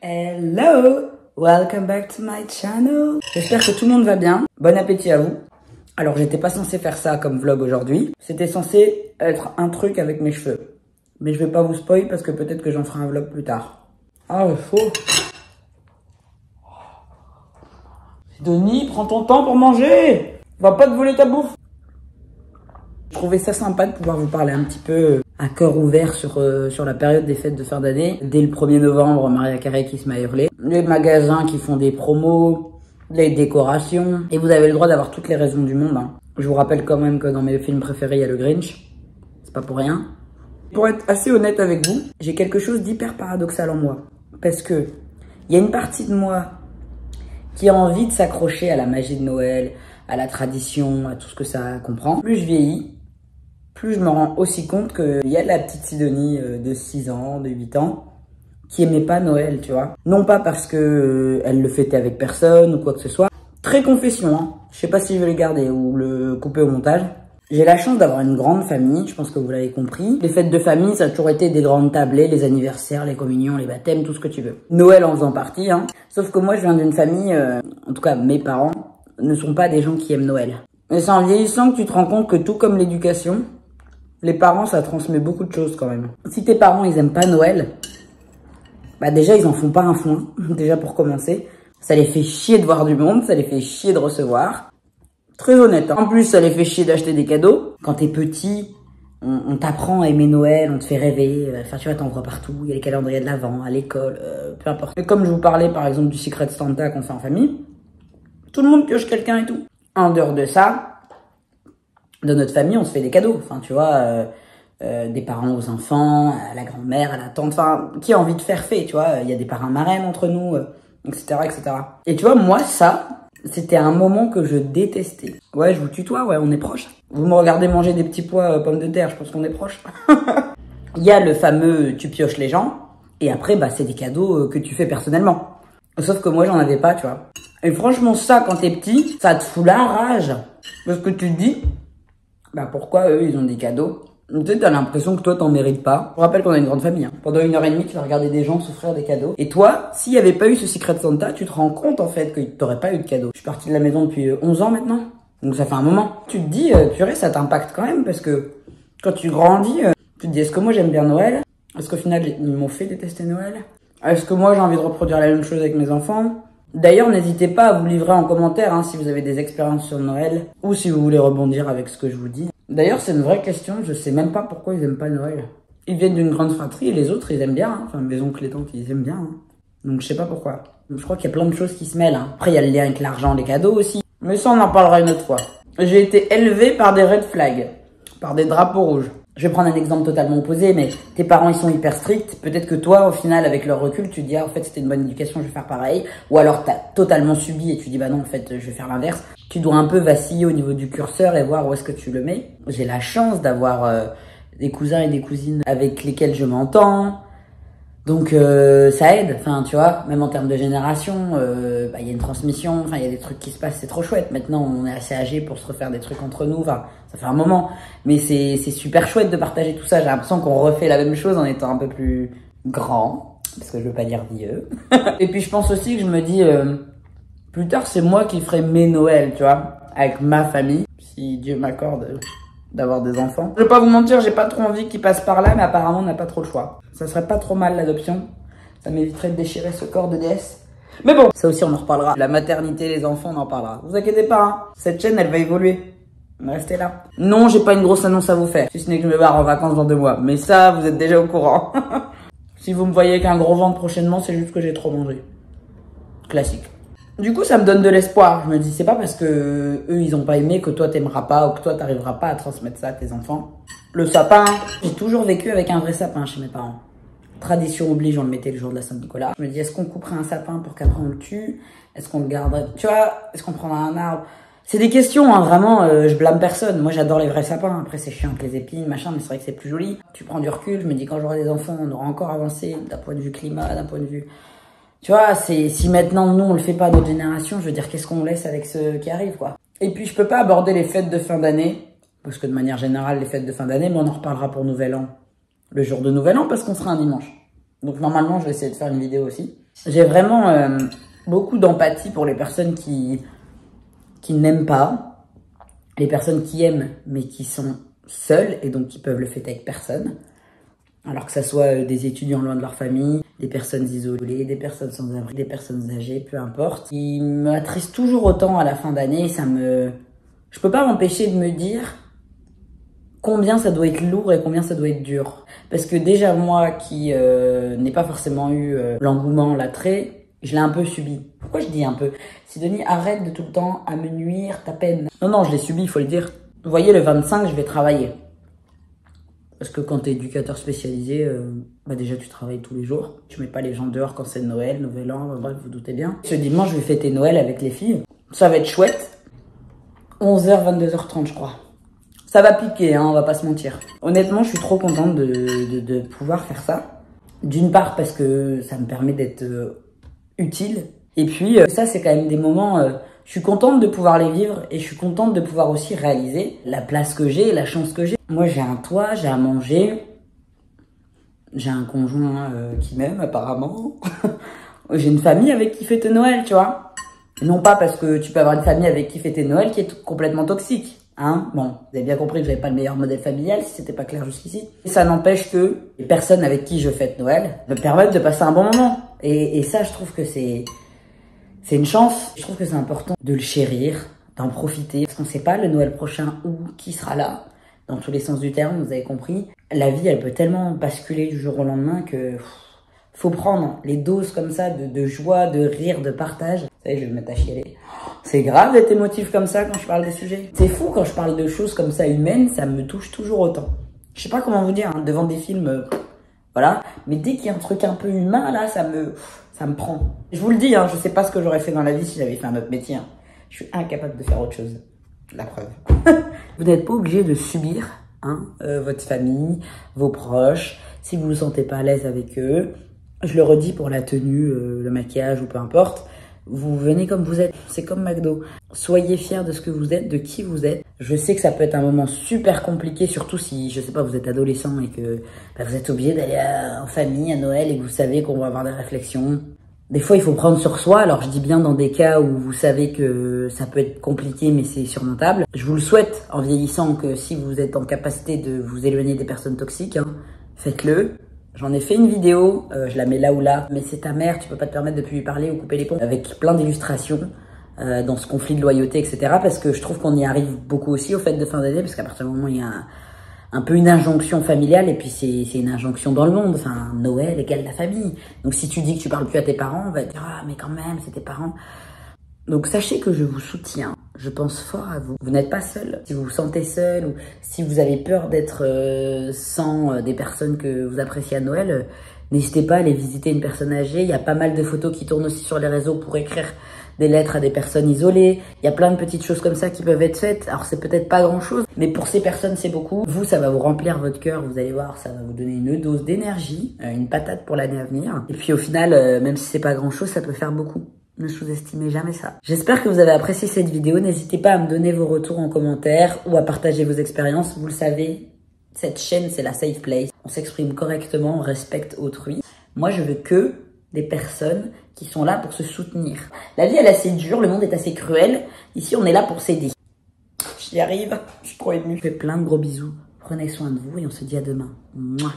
Hello, welcome back to my channel. J'espère que tout le monde va bien. Bon appétit à vous. Alors j'étais pas censé faire ça comme vlog aujourd'hui. C'était censé être un truc avec mes cheveux. Mais je vais pas vous spoil parce que peut-être que j'en ferai un vlog plus tard. Ah, chaud. Denis, prends ton temps pour manger. Va pas te voler ta bouffe. Je trouvais ça sympa de pouvoir vous parler un petit peu à cœur ouvert sur la période des fêtes de fin d'année. Dès le 1er novembre, Maria Carey qui se m'a hurlé. Les magasins qui font des promos, les décorations. Et vous avez le droit d'avoir toutes les raisons du monde. Hein. Je vous rappelle quand même que dans mes films préférés, il y a le Grinch. C'est pas pour rien. Pour être assez honnête avec vous, j'ai quelque chose d'hyper paradoxal en moi. Parce que il y a une partie de moi qui a envie de s'accrocher à la magie de Noël, à la tradition, à tout ce que ça comprend. Plus je vieillis, plus je me rends aussi compte qu'il y a la petite Sidonie de 6 ans, de 8 ans, qui aimait pas Noël, tu vois. Non pas parce que elle le fêtait avec personne ou quoi que ce soit. Très confession, hein. Je sais pas si je vais le garder ou le couper au montage. J'ai la chance d'avoir une grande famille, je pense que vous l'avez compris. Les fêtes de famille, ça a toujours été des grandes tablées, les anniversaires, les communions, les baptêmes, tout ce que tu veux. Noël en faisant partie, hein. Sauf que moi, je viens d'une famille, en tout cas mes parents, ne sont pas des gens qui aiment Noël. Et c'est en vieillissant que tu te rends compte que tout comme l'éducation, les parents, ça transmet beaucoup de choses quand même. Si tes parents, ils aiment pas Noël, bah déjà, ils en font pas un foin, déjà pour commencer. Ça les fait chier de voir du monde, ça les fait chier de recevoir. Très honnête. Hein. En plus, ça les fait chier d'acheter des cadeaux. Quand t'es petit, on t'apprend à aimer Noël, on te fait rêver. Enfin, tu vois, t'en vois partout. Il y a les calendriers de l'Avent, à l'école, peu importe. Et comme je vous parlais, par exemple, du Secret Santa qu'on fait en famille, tout le monde pioche quelqu'un et tout. En dehors de ça, de notre famille, on se fait des cadeaux. Enfin, tu vois, des parents aux enfants, à la grand-mère, à la tante. Enfin, qui a envie de faire fait, tu vois. Il y a des parrains marraines entre nous, etc., etc. Et tu vois, moi, ça... C'était un moment que je détestais. Ouais, je vous tutoie, ouais, on est proches. Vous me regardez manger des petits pois pommes de terre, je pense qu'on est proches. Il y a le fameux tu pioches les gens, et après, bah, c'est des cadeaux que tu fais personnellement. Sauf que moi, j'en avais pas, tu vois. Et franchement, ça, quand t'es petit, ça te fout la rage. Parce que tu te dis, bah, pourquoi eux, ils ont des cadeaux? Tu sais, t'as l'impression que toi, t'en mérites pas. Je vous rappelle qu'on a une grande famille. Hein. Pendant 1h30, tu vas regarder des gens s'offrir des cadeaux. Et toi, s'il y avait pas eu ce Secret Santa, tu te rends compte, en fait, que t'aurais pas eu de cadeau. Je suis partie de la maison depuis 11 ans maintenant. Donc ça fait un moment. Tu te dis, purée, ça t'impacte quand même. Parce que quand tu grandis, tu te dis, est-ce que moi, j'aime bien Noël? Est-ce qu'au final, ils m'ont fait détester Noël? Est-ce que moi, j'ai envie de reproduire la même chose avec mes enfants? D'ailleurs, n'hésitez pas à vous livrer en commentaire hein, si vous avez des expériences sur Noël. Ou si vous voulez rebondir avec ce que je vous dis. D'ailleurs, c'est une vraie question. Je sais même pas pourquoi ils aiment pas Noël. Ils viennent d'une grande fratrie et les autres, ils aiment bien. Hein. Enfin, mes oncles et tantes, ils aiment bien. Hein. Donc, je sais pas pourquoi. Je crois qu'il y a plein de choses qui se mêlent. Hein. Après, il y a le lien avec l'argent, les cadeaux aussi. Mais ça, on en parlera une autre fois. J'ai été élevée par des red flags. Par des drapeaux rouges. Je vais prendre un exemple totalement opposé, mais tes parents, ils sont hyper stricts. Peut-être que toi, au final, avec leur recul, tu te dis, ah, en fait, c'était une bonne éducation, je vais faire pareil. Ou alors, t'as totalement subi et tu dis, bah non, en fait, je vais faire l'inverse. Tu dois un peu vaciller au niveau du curseur et voir où est-ce que tu le mets. J'ai la chance d'avoir des cousins et des cousines avec lesquels je m'entends. Donc, ça aide. Enfin, tu vois, même en termes de génération, bah, y a une transmission. Enfin, il y a des trucs qui se passent, c'est trop chouette. Maintenant, on est assez âgés pour se refaire des trucs entre nous. Enfin, ça fait un moment. Mais c'est super chouette de partager tout ça. J'ai l'impression qu'on refait la même chose en étant un peu plus grand. Parce que je veux pas dire vieux. Et puis, je pense aussi que je me dis... plus tard, c'est moi qui ferai mes Noëls, tu vois, avec ma famille, si Dieu m'accorde d'avoir des enfants. Je vais pas vous mentir, j'ai pas trop envie qu'ils passent par là, mais apparemment, on n'a pas trop le choix. Ça serait pas trop mal l'adoption. Ça m'éviterait de déchirer ce corps de déesse. Mais bon, ça aussi, on en reparlera. La maternité, les enfants, on en parlera. Vous inquiétez pas, hein. Cette chaîne, elle va évoluer. Restez là. Non, j'ai pas une grosse annonce à vous faire, si ce n'est que je me barre en vacances dans 2 mois. Mais ça, vous êtes déjà au courant. Si vous me voyez avec un gros ventre prochainement, c'est juste que j'ai trop mangé. Classique. Du coup, ça me donne de l'espoir. Je me dis, c'est pas parce que eux, ils ont pas aimé que toi, t'aimeras pas ou que toi, t'arriveras pas à transmettre ça à tes enfants. Le sapin, j'ai toujours vécu avec un vrai sapin chez mes parents. Tradition oblige, on le mettait le jour de la Saint-Nicolas. Je me dis, est-ce qu'on couperait un sapin pour qu'après on le tue? Est-ce qu'on le garderait? Tu vois, est-ce qu'on prendrait un arbre? C'est des questions, hein, vraiment, je blâme personne. Moi, j'adore les vrais sapins. Après, c'est chiant avec les épines, machin, mais c'est vrai que c'est plus joli. Tu prends du recul, je me dis, quand j'aurai des enfants, on aura encore avancé d'un point de vue climat, d'un point de vue... Tu vois, si maintenant, nous, on le fait pas à notre génération, je veux dire, qu'est-ce qu'on laisse avec ceux qui arrivent, quoi. Et puis, je peux pas aborder les fêtes de fin d'année, parce que de manière générale, les fêtes de fin d'année, mais on en reparlera pour Nouvel An, le jour de Nouvel An, parce qu'on sera un dimanche. Donc, normalement, je vais essayer de faire une vidéo aussi. J'ai vraiment beaucoup d'empathie pour les personnes qui n'aiment pas, les personnes qui aiment mais qui sont seules et donc qui peuvent le fêter avec personne. Alors que ça soit des étudiants loin de leur famille, des personnes isolées, des personnes sans abri, des personnes âgées, peu importe. Ils m'attristent toujours autant à la fin d'année, je peux pas m'empêcher de me dire combien ça doit être lourd et combien ça doit être dur. Parce que déjà moi qui n'ai pas forcément eu l'engouement, l'attrait, je l'ai un peu subi. Pourquoi je dis un peu? Sidonie, arrête de tout le temps à me nuire ta peine. Non, je l'ai subi, il faut le dire. Vous voyez, le 25, je vais travailler. Parce que quand t'es éducateur spécialisé, bah déjà tu travailles tous les jours. Tu mets pas les gens dehors quand c'est Noël, Nouvel An, bref, vous doutez bien. Ce dimanche, je vais fêter Noël avec les filles. Ça va être chouette. 11h, 22h30, je crois. Ça va piquer, hein, on va pas se mentir. Honnêtement, je suis trop contente de pouvoir faire ça. D'une part parce que ça me permet d'être utile. Et puis, ça, c'est quand même des moments... je suis contente de pouvoir les vivre et je suis contente de pouvoir aussi réaliser la place que j'ai, la chance que j'ai. Moi, j'ai un toit, j'ai à manger, j'ai un conjoint qui m'aime apparemment. J'ai une famille avec qui fêter Noël, tu vois. Non pas parce que tu peux avoir une famille avec qui fêter Noël qui est complètement toxique. Hein, bon, vous avez bien compris que j'avais pas le meilleur modèle familial, si c'était pas clair jusqu'ici. Ça n'empêche que les personnes avec qui je fête Noël me permettent de passer un bon moment. Et ça, je trouve que c'est une chance. Je trouve que c'est important de le chérir, d'en profiter. Parce qu'on sait pas le Noël prochain où, qui sera là. Dans tous les sens du terme, vous avez compris. La vie, elle peut tellement basculer du jour au lendemain que faut prendre les doses comme ça de joie, de rire, de partage. Vous savez, je vais me mettre à chialer. C'est grave d'être émotif comme ça quand je parle des sujets. C'est fou quand je parle de choses comme ça humaines, ça me touche toujours autant. Je sais pas comment vous dire, hein, devant des films, voilà. Mais dès qu'il y a un truc un peu humain, là, ça me prend. Je vous le dis, hein, je sais pas ce que j'aurais fait dans la vie si j'avais fait un autre métier. Hein. Je suis incapable de faire autre chose. La preuve. Vous n'êtes pas obligé de subir hein, votre famille, vos proches, si vous ne vous sentez pas à l'aise avec eux. Je le redis pour la tenue, le maquillage ou peu importe. Vous venez comme vous êtes, c'est comme McDo. Soyez fiers de ce que vous êtes, de qui vous êtes. Je sais que ça peut être un moment super compliqué, surtout si, je sais pas, vous êtes adolescent et que bah, vous êtes obligé d'aller en famille à Noël et que vous savez qu'on va avoir des réflexions. Des fois, il faut prendre sur soi. Alors, je dis bien dans des cas où vous savez que ça peut être compliqué, mais c'est surmontable. Je vous le souhaite en vieillissant que si vous êtes en capacité de vous éloigner des personnes toxiques, hein, faites-le. J'en ai fait une vidéo, je la mets là ou là, mais c'est ta mère, tu peux pas te permettre de plus lui parler ou couper les ponts, avec plein d'illustrations dans ce conflit de loyauté, etc. Parce que je trouve qu'on y arrive beaucoup aussi aux fêtes de fin d'année, parce qu'à partir du moment où il y a un peu une injonction familiale, et puis c'est une injonction dans le monde, enfin Noël égale la famille. Donc si tu dis que tu parles plus à tes parents, on va te dire ah mais quand même c'est tes parents. Donc sachez que je vous soutiens, je pense fort à vous. Vous n'êtes pas seul. Si vous vous sentez seul ou si vous avez peur d'être sans des personnes que vous appréciez à Noël, n'hésitez pas à aller visiter une personne âgée. Il y a pas mal de photos qui tournent aussi sur les réseaux pour écrire des lettres à des personnes isolées. Il y a plein de petites choses comme ça qui peuvent être faites. Alors c'est peut-être pas grand chose, mais pour ces personnes c'est beaucoup. Vous, ça va vous remplir votre cœur, vous allez voir, ça va vous donner une dose d'énergie, une patate pour l'année à venir. Et puis au final, même si c'est pas grand chose, ça peut faire beaucoup. Ne sous-estimez jamais ça. J'espère que vous avez apprécié cette vidéo. N'hésitez pas à me donner vos retours en commentaire ou à partager vos expériences. Vous le savez, cette chaîne, c'est la safe place. On s'exprime correctement, on respecte autrui. Moi, je veux que des personnes qui sont là pour se soutenir. La vie, elle est assez dure, le monde est assez cruel. Ici, on est là pour s'aider. J'y arrive, je suis trop émue. Je fais plein de gros bisous. Prenez soin de vous et on se dit à demain. Mouah.